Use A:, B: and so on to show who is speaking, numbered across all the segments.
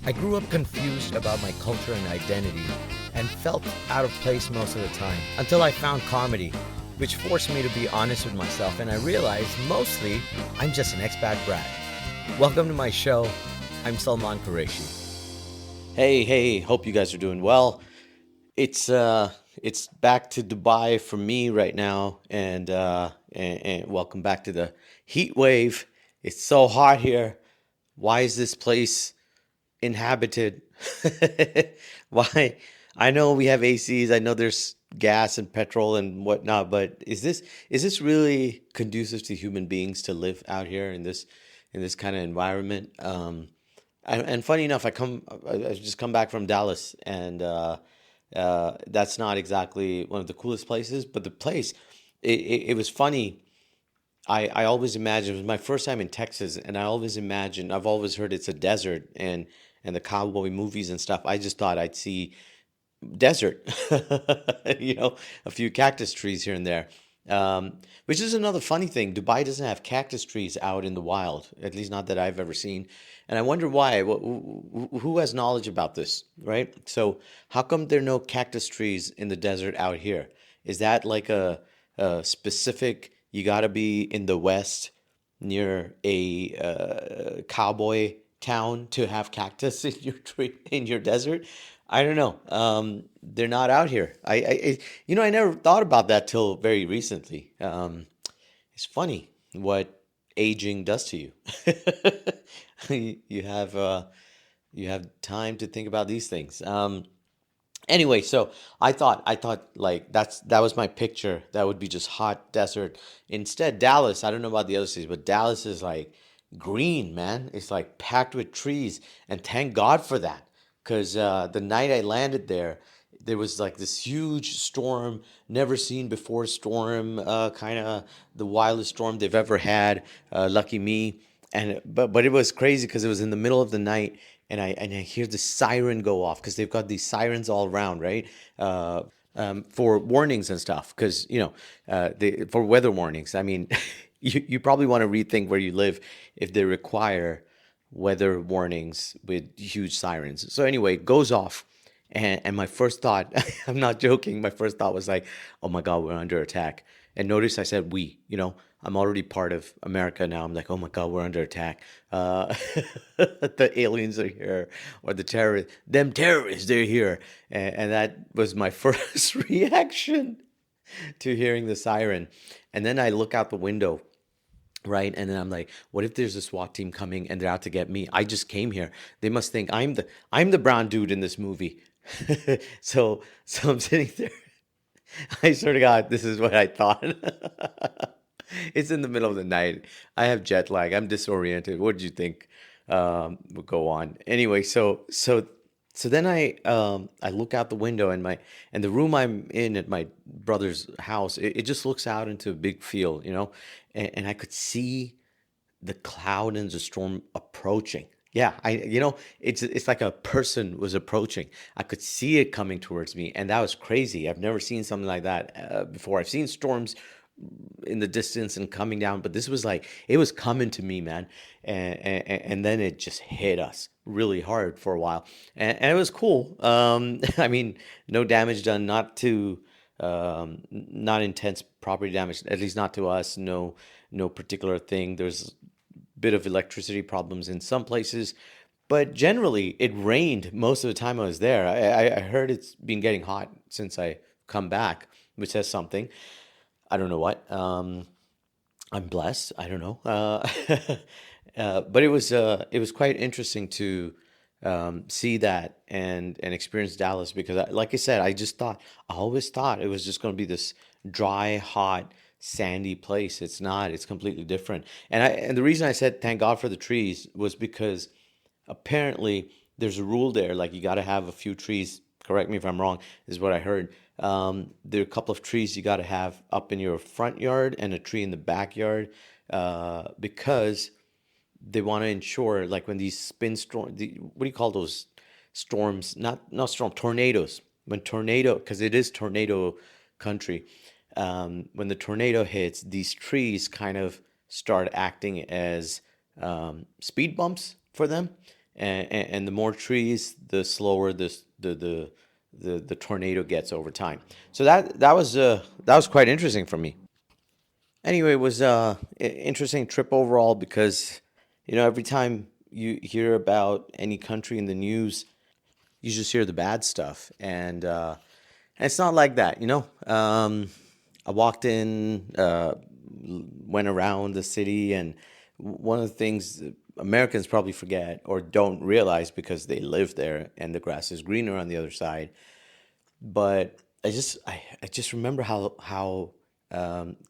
A: I grew up confused about my culture and identity and felt out of place most of the time until I found comedy, which forced me to be honest with myself and I realized mostly I'm just an expat brat. Welcome to my show. I'm Salman Qureshi. Hey, hope you guys are doing well. It's back to Dubai for me right now and welcome back to the heat wave. It's so hot here. Why is this place inhabited? Why? I know we have ACs. I know there's gas and petrol and whatnot, but is this really conducive to human beings to live out here in this kind of environment? And funny enough, I just come back from Dallas, and that's not exactly one of the coolest places, but the place, it was funny. I always imagined, it was my first time in Texas, and I've always heard it's a desert, and the cowboy movies and stuff. I just thought I'd see desert, you know, a few cactus trees here and there. Which is another funny thing. Dubai doesn't have cactus trees out in the wild, at least not that I've ever seen. And I wonder why. Who has knowledge about this, right? So, how come there are no cactus trees in the desert out here? Is that like a specific, you got to be in the West near a cowboy town to have cactus in your tree in your desert? I don't know. They're not out here. I never thought about that till very recently. It's funny what aging does to you. You have you have time to think about these things. Anyway, so I thought like that was my picture. That would be just hot desert. Instead, Dallas, I don't know about the other cities, but Dallas is like green, man. It's like packed with trees, and thank God for that. Because the night I landed there, there was like this huge storm, never seen before storm, kind of the wildest storm they've ever had. Lucky me. And but it was crazy because it was in the middle of the night, and I hear the siren go off because they've got these sirens all around, right? For warnings and stuff. Because for weather warnings. I mean, you probably want to rethink where you live if they require weather warnings with huge sirens. So anyway, it goes off. And my first thought, I'm not joking, my first thought was like, oh my God, we're under attack. And notice I said we, I'm already part of America now. I'm like, oh my God, we're under attack. The aliens are here, or the terrorists, them terrorists, they're here. And that was my first reaction to hearing the siren. And then I look out the window, right? And then I'm like, what if there's a SWAT team coming and they're out to get me? I just came here. They must think I'm the brown dude in this movie. So I'm sitting there. I swear to God, this is what I thought. It's in the middle of the night. I have jet lag. I'm disoriented. What did you think would go on? Anyway, so then I look out the window, and the room I'm in at my brother's house, it just looks out into a big field, and I could see the cloud and the storm approaching. Yeah, it's like a person was approaching. I could see it coming towards me, and that was crazy. I've never seen something like that before. I've seen storms in the distance and coming down, but this was like it was coming to me, man. And then it just hit us really hard for a while, and it was cool. I mean, no damage done, not intense property damage, at least not to us. No particular thing. There's bit of electricity problems in some places, but generally it rained most of the time I was there. I heard it's been getting hot since I come back, which says something. I don't know what. I'm blessed. I don't know. But it was quite interesting to see that and experience Dallas because, like I said, I always thought it was just going to be this dry, hot, sandy place. It's not. It's completely different. And the reason I said thank God for the trees was because apparently there's a rule there, like you got to have a few trees. Correct me if I'm wrong. Is what I heard. There are a couple of trees you got to have up in your front yard and a tree in the backyard, because they want to ensure, like when these what do you call those storms? Not storm, tornadoes. When tornado, because it is tornado country. When the tornado hits, these trees kind of start acting as speed bumps for them, and the more trees, the slower the tornado gets over time. So that was quite interesting for me. Anyway, it was interesting trip overall because every time you hear about any country in the news, you just hear the bad stuff, and it's not like that. I walked in, went around the city, and one of the things that Americans probably forget or don't realize because they live there and the grass is greener on the other side. But I just remember how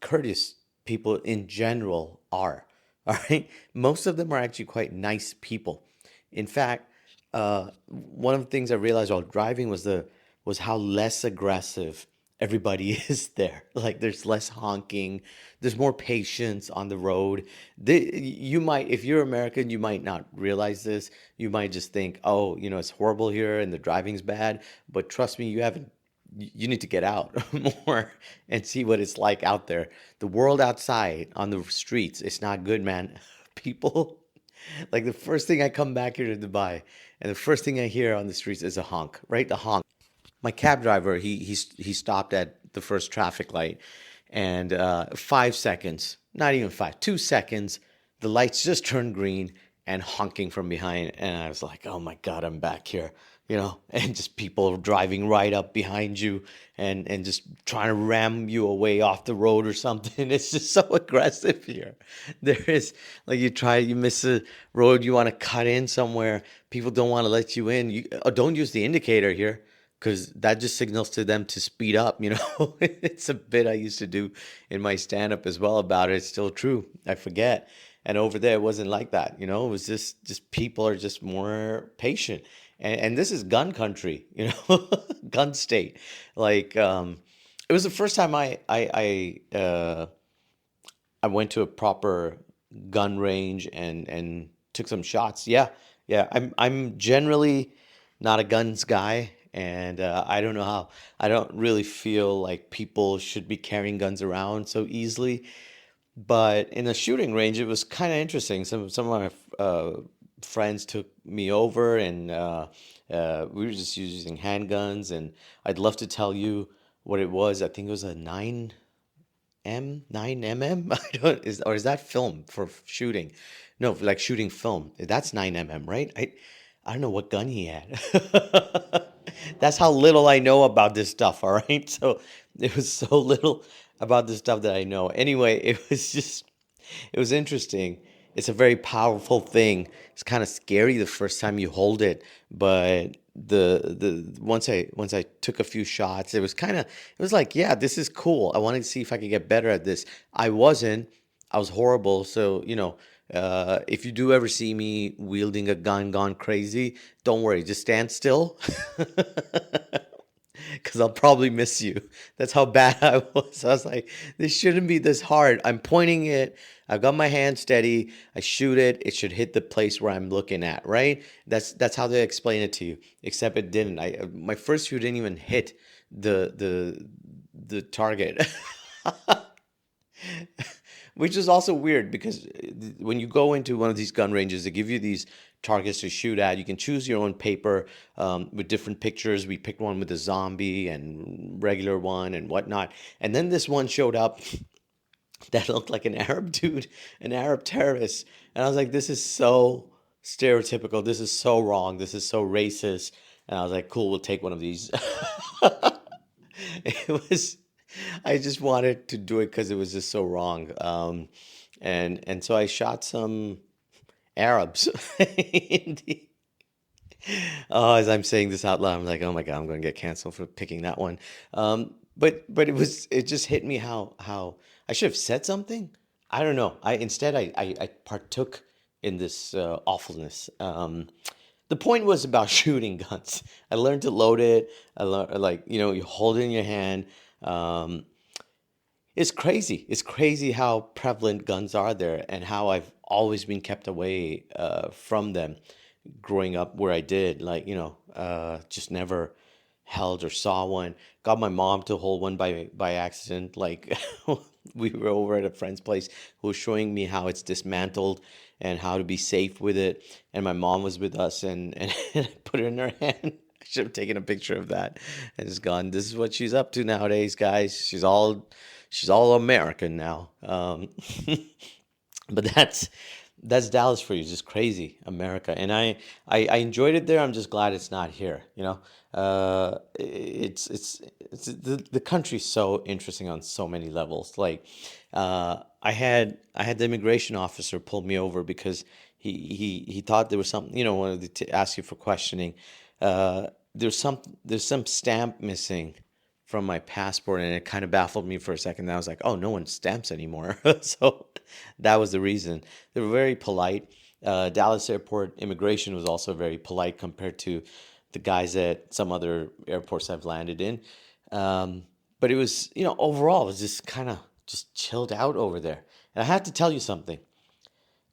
A: courteous people in general are. All right, most of them are actually quite nice people. In fact, one of the things I realized while driving was how less aggressive everybody is there. Like there's less honking, there's more patience on the road. You might, if you're American, you might not realize this. You might just think, oh, it's horrible here and the driving's bad. But trust me, you need to get out more and see what it's like out there. The world outside on the streets, it's not good, man. People, like the first thing I come back here to Dubai, and the first thing I hear on the streets is a honk, right? The honk. My cab driver, he stopped at the first traffic light, and 5 seconds, not even five, 2 seconds, the lights just turned green and honking from behind, and I was like, oh my God, I'm back here, and just people driving right up behind you and just trying to ram you away off the road or something. It's just so aggressive here. There is like you miss a road, you want to cut in somewhere, people don't want to let you in. Don't use the indicator here because that just signals to them to speed up. It's a bit I used to do in my stand up as well about it. It's still true. I forget. And over there, it wasn't like that. It was just people are just more patient. And this is gun country, gun state. Like, it was the first time I went to a proper gun range and took some shots. Yeah, yeah. I'm generally not a guns guy, and I don't know how. I don't really feel like people should be carrying guns around so easily. But in a shooting range, it was kind of interesting. Some of my friends took me over, and we were just using handguns. And I'd love to tell you what it was. I think it was a 9mm. I don't is that film for shooting? No, like shooting film. That's 9mm, right? I don't know what gun he had. That's how little I know about this stuff, all right? So it was so little about this stuff that I know. Anyway, it was interesting. It's a very powerful thing. It's kind of scary the first time you hold it, but the once I took a few shots, it was like, yeah, this is cool. I wanted to see if I could get better at this. I wasn't. I was horrible. So, if you do ever see me wielding a gun gone crazy, don't worry, just stand still. Because I'll probably miss you. That's how bad I was. I was like, this shouldn't be this hard. I'm pointing it. I've got my hand steady. I shoot it. It should hit the place where I'm looking at, right? That's how they explain it to you. Except it didn't. My first shoot didn't even hit the target. Which is also weird because when you go into one of these gun ranges, they give you these targets to shoot at. You can choose your own paper with different pictures. We picked one with a zombie and regular one and whatnot. And then this one showed up that looked like an Arab dude, an Arab terrorist. And I was like, this is so stereotypical. This is so wrong. This is so racist. And I was like, cool, we'll take one of these. It was, I just wanted to do it because it was just so wrong. And so I shot some Arabs. in the- oh, as I'm saying this out loud, I'm like, oh my God, I'm going to get canceled for picking that one. But it just hit me how I should have said something. I don't know. I partook in this awfulness. The point was about shooting guns. I learned to load it. I learned like you hold it in your hand. Um, it's crazy. It's crazy how prevalent guns are there and how I've always been kept away from them growing up where I did. Like, just never held or saw one. Got my mom to hold one by accident. Like we were over at a friend's place who was showing me how it's dismantled and how to be safe with it. And my mom was with us, and I put it in her hand. I should have taken a picture of that and just gone, this is what she's up to nowadays, guys. She's all American now. But that's Dallas for you, just crazy America. And I enjoyed it there. I'm just glad it's not here. It's the country's so interesting on so many levels. Like, I had the immigration officer pull me over because he thought there was something, wanted to ask you for questioning. There's some stamp missing from my passport, and it kind of baffled me for a second. I was like, oh, no one stamps anymore. So that was the reason. They were very polite. Dallas airport immigration was also very polite compared to the guys at some other airports I've landed in. Um, but it was, overall, it was just kind of just chilled out over there. And I have to tell you something.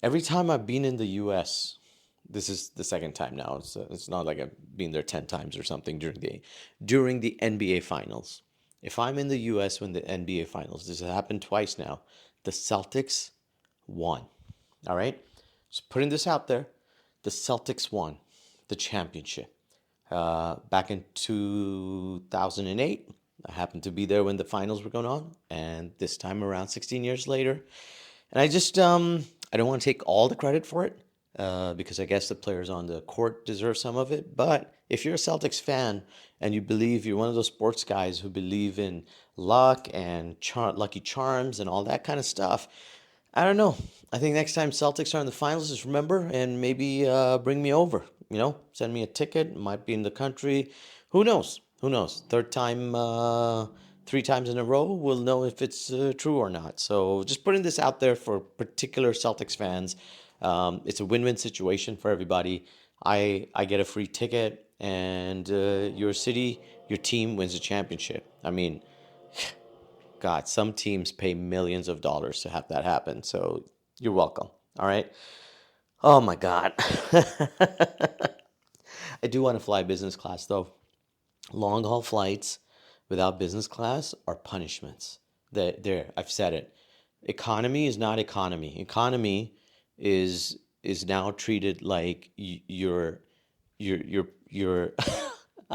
A: Every time I've been in the U.S., this is the second time now. It's not like I've been there 10 times or something during the NBA finals. If I'm in the US when the NBA finals, this has happened twice now. The Celtics won. All right? Just putting this out there. The Celtics won the championship. Back in 2008, I happened to be there when the finals were going on, and this time around 16 years later. And I don't want to take all the credit for it, because I guess the players on the court deserve some of it. But if you're a Celtics fan and you believe you're one of those sports guys who believe in luck and lucky charms and all that kind of stuff, I don't know. I think next time Celtics are in the finals, just remember and maybe bring me over. Send me a ticket. Might be in the country. Who knows? Who knows? Third time, 3 times in a row, we'll know if it's true or not. So just putting this out there for particular Celtics fans. It's a win-win situation for everybody. I get a free ticket, and your city, your team wins a championship. I mean, God, some teams pay millions of dollars to have that happen. So you're welcome. All right. Oh my God. I do want to fly business class though. Long haul flights without business class are punishments. There, I've said it. Economy is not economy. Economy is now treated like you're I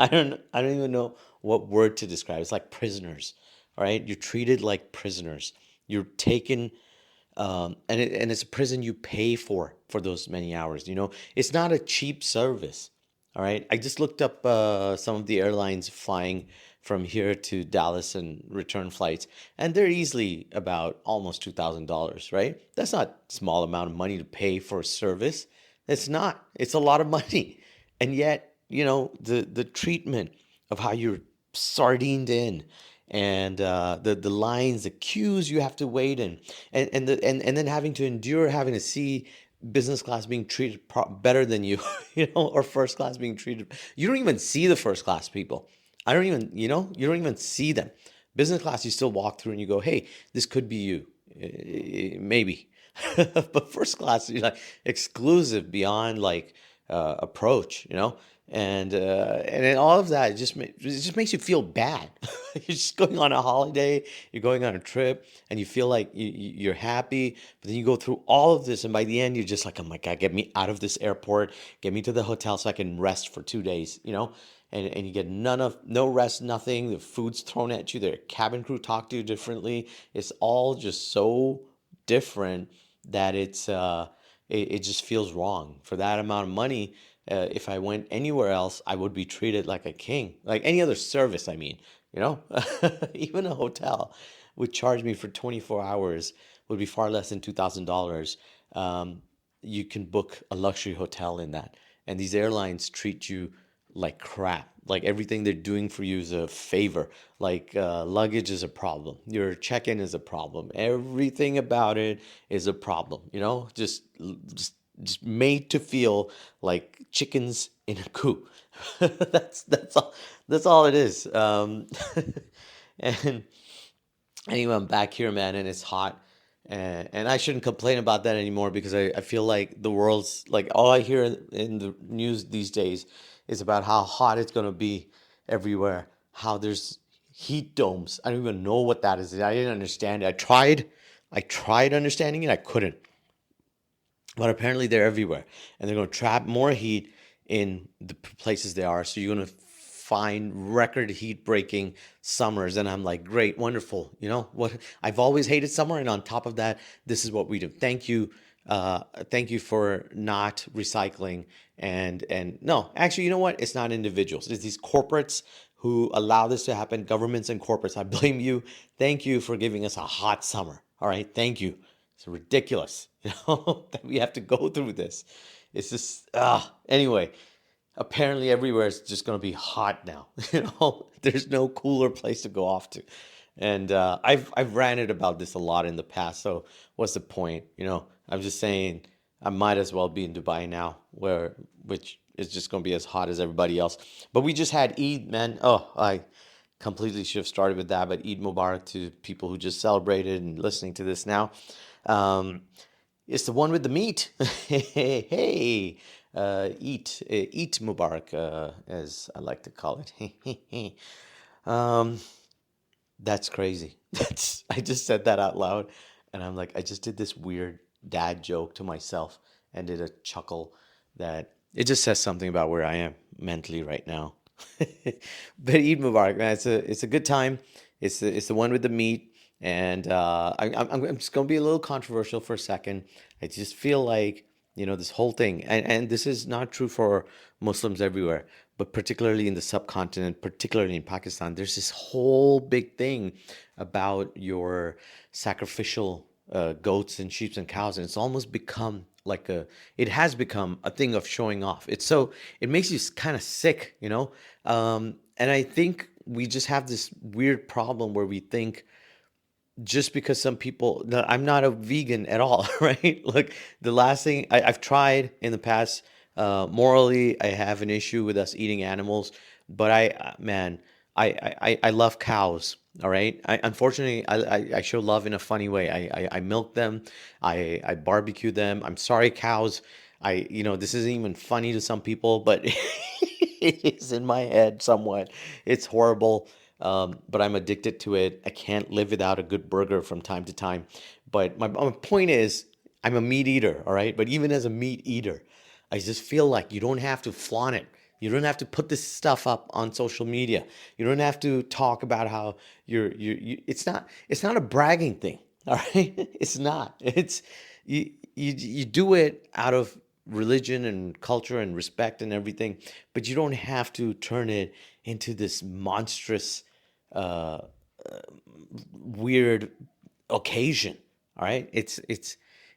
A: don't even know what word to describe. It's like prisoners. All right, you're treated like prisoners. You're taken, and it's a prison you pay for those many hours. It's not a cheap service. All right, I just looked up some of the airlines flying from here to Dallas and return flights, and they're easily about almost $2,000. Right, that's not a small amount of money to pay for a service. It's not. It's a lot of money, and yet the treatment of how you're sardined in, and the lines, the queues you have to wait in, and then having to endure having to see business class being treated better than you, or first class being treated. You don't even see the first class people. I don't even, you don't even see them. Business class, you still walk through and you go, hey, this could be you. Maybe. But first class, you're like exclusive beyond like approach, and then all of that it just makes you feel bad. You're just going on a holiday, you're going on a trip, and you feel like you're happy, but then you go through all of this, and by the end, you're just like, oh my God, get me out of this airport, get me to the hotel so I can rest for 2 days, and you get no rest, nothing. The food's thrown at you. The cabin crew talk to you differently. It's all just so different that it just feels wrong for that amount of money. If I went anywhere else, I would be treated like a king, like any other service. I mean, you know, even a hotel would charge me for 24 hours would be far less than $2,000. You can book a luxury hotel in that, and these airlines treat you like crap. Like everything they're doing for you is a favor. Like luggage is a problem. Your check-in is a problem. Everything about it is a problem. Just just made to feel like chickens in a coop. That's all it is. And anyway, I'm back here, man, and it's hot. And I shouldn't complain about that anymore because I feel like the world's like all I hear in the news these days is about how hot it's going to be. everywhere. How there's heat domes. I don't even know what that is. I didn't understand it. I tried understanding it. I couldn't. But apparently they're everywhere, and they're going to trap more heat in the places they are. So you're going to find record heat breaking summers. And I'm like, great, wonderful. You know what? I've always hated summer, and on top of that, this is what we do. Thank you for not recycling. And no, actually, you know what? It's not individuals. It's these corporates who allow this to happen. Governments and corporates. I blame you. Thank you for giving us a hot summer. All right, thank you. It's ridiculous, that we have to go through this. It's just anyway. Apparently, everywhere is just going to be hot now. There's no cooler place to go off to, and I've ranted about this a lot in the past. So what's the point? I'm just saying I might as well be in Dubai now, which is just going to be as hot as everybody else. But we just had Eid, man. Oh, I completely should have started with that, but Eid Mubarak to people who just celebrated and listening to this now. Um, it's the one with the meat. Hey, eat Mubarak, as I like to call it. um, that's crazy. I just said that out loud, and I'm like, I just did this weird dad joke to myself and did a chuckle that it just says something about where I am mentally right now. But Eid Mubarak, man, it's a good time. It's the one with the meat, and I'm just gonna be a little controversial for a second. I just feel like this whole thing, and this is not true for Muslims everywhere, but particularly in the subcontinent, particularly in Pakistan. There's this whole big thing about your sacrificial goats and sheep and cows, and it's almost become it has become a thing of showing off. It makes you kind of sick. And I think we just have this weird problem where we think just because some people, no, I'm not a vegan at all, right? Look, the last thing I've tried in the past, morally, I have an issue with us eating animals, but man, I love cows. All right. Unfortunately, I show love in a funny way. I milk them. I barbecue them. I'm sorry, cows. This isn't even funny to some people, but it is in my head somewhat. It's horrible. But I'm addicted to it. I can't live without a good burger from time to time. But my point is, I'm a meat eater, all right? But even as a meat eater, I just feel like you don't have to flaunt it. You don't have to put this stuff up on social media. You don't have to talk about how it's not a bragging thing, all right? It's not. You do it out of religion and culture and respect and everything, but you don't have to turn it into this monstrous uh, weird occasion. All right, it's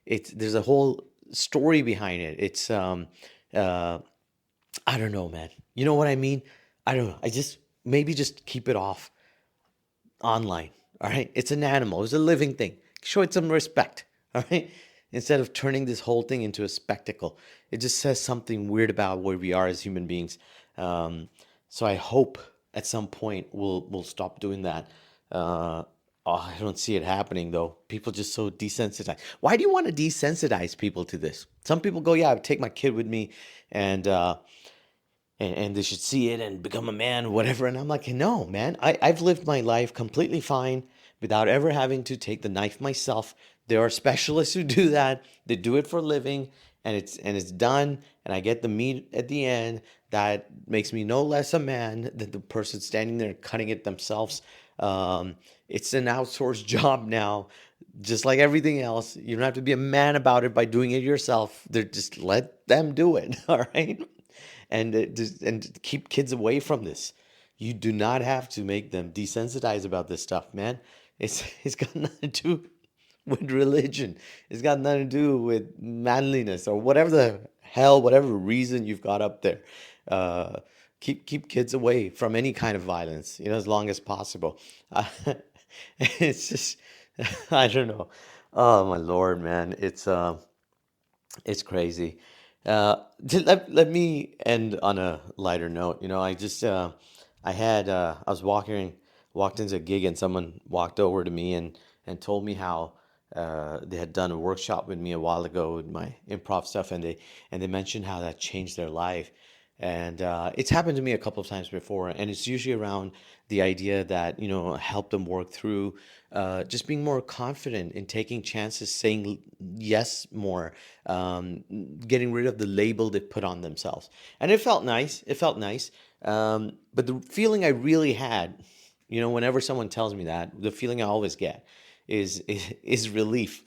A: there's a whole story behind it. Uh, I don't know, man. You know what I mean? I don't know. I just maybe just keep it off online. All right, it's an animal. It's a living thing. Show it some respect. All right. Instead of turning this whole thing into a spectacle, it just says something weird about where we are as human beings. Um, so I hope at some point we'll stop doing that. I don't see it happening though. People just so desensitized. Why do you want to desensitize people to this? Some people go, "Yeah, I take my kid with me, and and they should see it and become a man, whatever." And I'm like, no, man, I've lived my life completely fine without ever having to take the knife myself. There are specialists who do that. They do it for a living, and it's done. And I get the meat at the end. That makes me no less a man than the person standing there cutting it themselves. It's an outsourced job now, just like everything else. You don't have to be a man about it by doing it yourself. They're just let them do it, all right? And keep kids away from this. You do not have to make them desensitized about this stuff, man. It's got nothing to do with religion. It's got nothing to do with manliness or whatever the hell, whatever reason you've got up there. Uh, keep kids away from any kind of violence, as long as possible. Uh, it's just, I don't know. Oh my Lord, man, it's crazy. Let me end on a lighter note. I was walked into a gig, and someone walked over to me and told me how they had done a workshop with me a while ago with my improv stuff, and they mentioned how that changed their life. And it's happened to me a couple of times before, and it's usually around the idea that, help them work through just being more confident in taking chances, saying yes more, um, getting rid of the label they put on themselves. And it felt nice. It felt nice. But the feeling I really had, whenever someone tells me that, the feeling I always get is relief.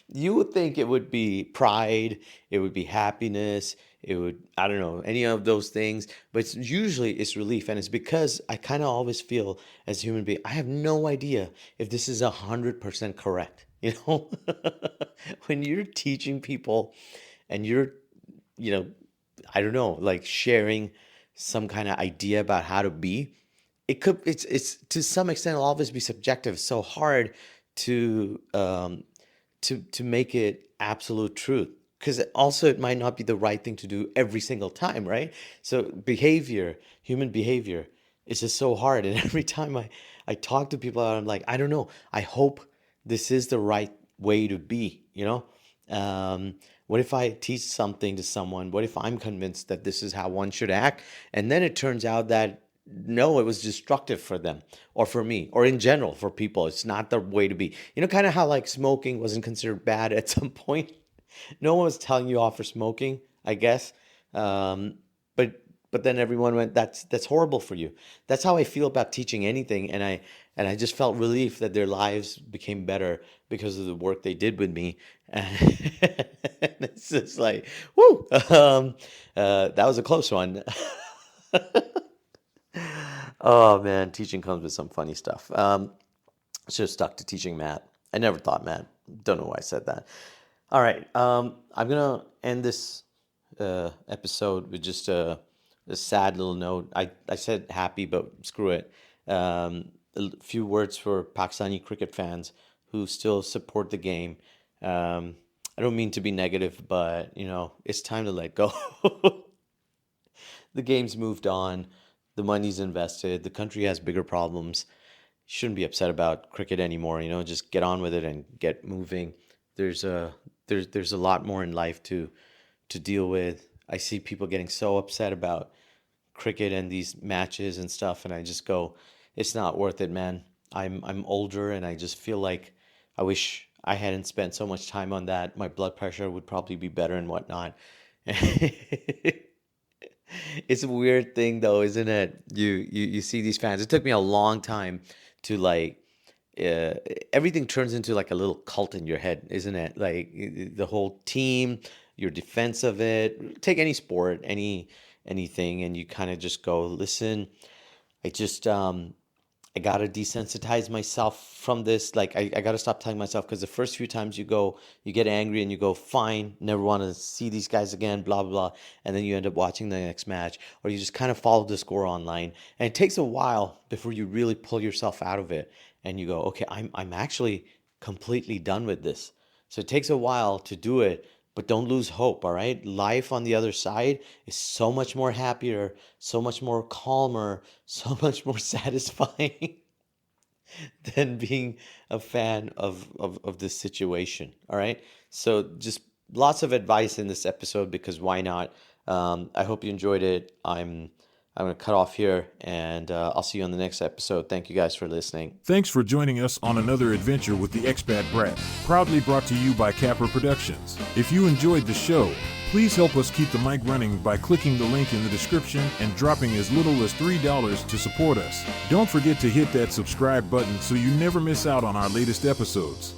A: You would think it would be pride, it would be happiness, it would, I don't know, any of those things, but usually it's relief. And it's because I kind of always feel as a human being, I have no idea if this is 100% correct. When you're teaching people and you're, you know, I don't know, like sharing some kind of idea about how to be, it's to some extent it'll always be subjective. It's so hard to to make it absolute truth, because also it might not be the right thing to do every single time, right? So human behavior is just so hard. And every time I talk to people, I'm like, I don't know, I hope this is the right way to be. What if I teach something to someone? What if I'm convinced that this is how one should act? And then it turns out that no, it was destructive for them or for me or in general for people. It's not the way to be. Kind of how like smoking wasn't considered bad at some point. No one was telling you off for smoking, I guess. But then everyone went, that's horrible for you. That's how I feel about teaching anything, and I just felt relief that their lives became better because of the work they did with me. And it's just like, whoo, that was a close one. Oh man, teaching comes with some funny stuff. Should have stuck to teaching math. I never thought math. Don't know why I said that. All right, I'm gonna end this episode with just a sad little note. I said happy, but screw it. A few words for Pakistani cricket fans who still support the game. I don't mean to be negative, but it's time to let go. The game's moved on. The money's invested. The country has bigger problems. You shouldn't be upset about cricket anymore. Just get on with it and get moving. There's a lot more in life to deal with. I see people getting so upset about cricket and these matches and stuff, and I just go, it's not worth it, man. I'm older, and I just feel like I wish I hadn't spent so much time on that. My blood pressure would probably be better and whatnot. It's a weird thing though, isn't it? You see these fans. It took me a long time to like everything turns into like a little cult in your head, isn't it? Like the whole team, your defense of it. Take any sport, anything, and you kind of just go, listen, I just I gotta desensitize myself from this. Like I gotta stop telling myself, because the first few times you get angry and you go, fine, never want to see these guys again, blah blah blah, and then you end up watching the next match, or you just kind of follow the score online, and it takes a while before you really pull yourself out of it, and you go, okay, I'm actually completely done with this. So it takes a while to do it, but don't lose hope, all right? Life on the other side is so much more happier, so much more calmer, so much more satisfying than being a fan of this situation, all right? So just lots of advice in this episode, because why not? I hope you enjoyed it. I'm going to cut off here, and I'll see you on the next episode. Thank you guys for listening.
B: Thanks for joining us on another adventure with the Expat Brat, proudly brought to you by Capper Productions. If you enjoyed the show, please help us keep the mic running by clicking the link in the description and dropping as little as $3 to support us. Don't forget to hit that subscribe button so you never miss out on our latest episodes.